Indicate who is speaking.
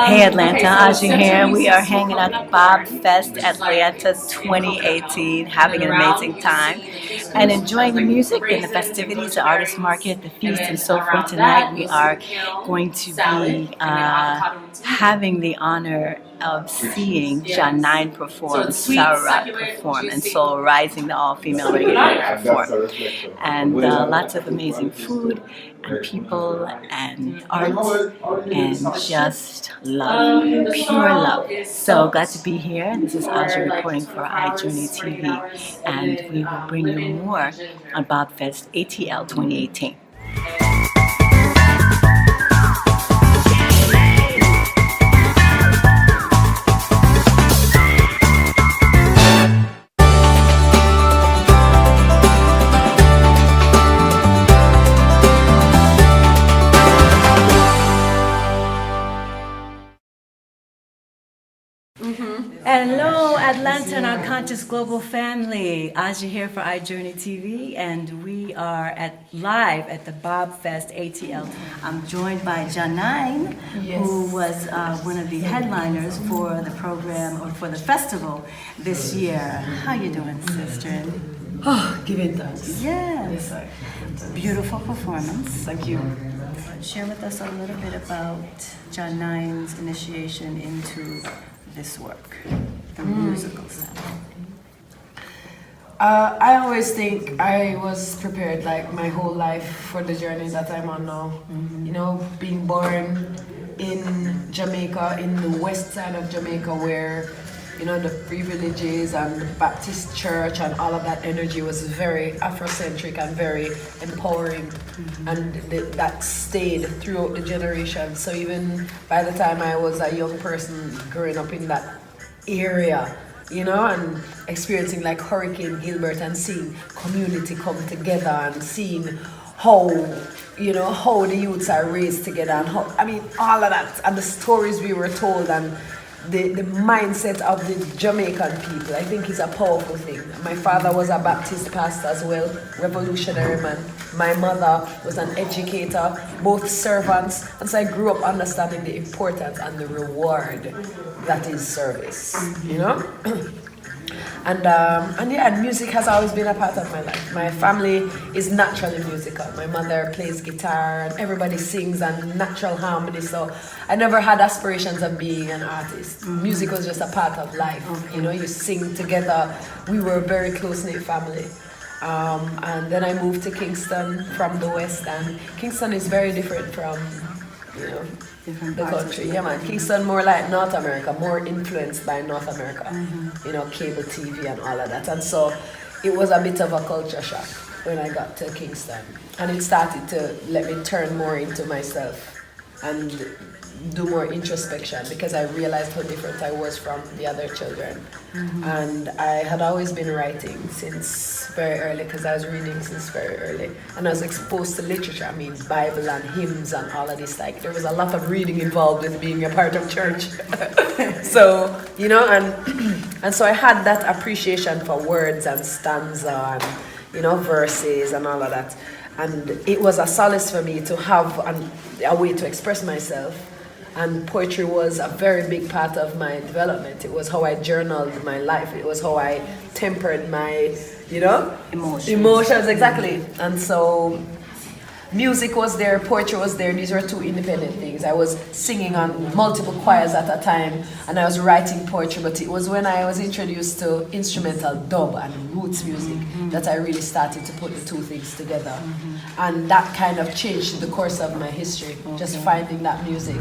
Speaker 1: Hey Atlanta, Ahzjah here. We are hanging out at BobFest Atlanta 2018, having an amazing time and enjoying the music and the festivities, the artist market, the feast, and so forth. Tonight we are going to be having the honor of seeing Jah9 perform, Sarah perform, and Soul Rising, the all-female reggae perform. And lots of amazing food and people and art and just love, pure love. So glad to be here. This is Ahzjah reporting for iJourneyTV, and we will bring you more on BobFest ATL 2018. Hello, Atlanta and our conscious global family. Ahzjah here for iJourneyTV, and we are live at the BobFest ATL. I'm joined by Jah9, who was one of the headliners for the program or for the festival this year. How you doing, sister?
Speaker 2: Oh, giving thanks.
Speaker 1: Yes. Beautiful performance.
Speaker 2: Thank you.
Speaker 1: Share with us a little bit about Jah9's initiation into this work, the musical side.
Speaker 2: I always think I was prepared like my whole life for the journey that I'm on now. You know, being born in Jamaica, in the west side of Jamaica, where, you know, the privileges and the Baptist church and all of that energy was very Afrocentric and very empowering, and that stayed throughout the generations. So even by the time I was a young person growing up in that area, you know, and experiencing like Hurricane Gilbert and seeing community come together and seeing how, you know, how the youths are raised together and how, I mean, all of that and the stories we were told and the mindset of the Jamaican people, I think is a powerful thing. My father was a Baptist pastor as well, revolutionary man. My mother was an educator, both servants, and so I grew up understanding the importance and the reward that is service, you know? And yeah, music has always been a part of my life. My family is naturally musical. My mother plays guitar and everybody sings and natural harmony. So I never had aspirations of being an artist. Music was just a part of life. You know, you sing together. We were a very close-knit family. And then I moved to Kingston from the West, and Kingston is very different from, you know, the country. Yeah, man. Kingston more like North America, more influenced by North America. You know, cable TV and all of that. And so it was a bit of a culture shock when I got to Kingston. And it started to let me turn more into myself and do more introspection, because I realized how different I was from the other children. And I had always been writing since very early, because I was reading since very early, and I was exposed to literature. I mean, Bible and hymns and all of this. Like, there was a lot of reading involved in being a part of church. So, you know, and so I had that appreciation for words and stanza and, you know, verses and all of that. And it was a solace for me to have a way to express myself. And poetry was a very big part of my development. It was how I journaled my life. It was how I tempered my, you know, emotions, exactly. And so music was there, poetry was there. These were two independent things. I was singing on multiple choirs at a time, and I was writing poetry, but it was when I was introduced to instrumental dub and roots music that I really started to put the two things together. And that kind of changed the course of my history, just finding that music.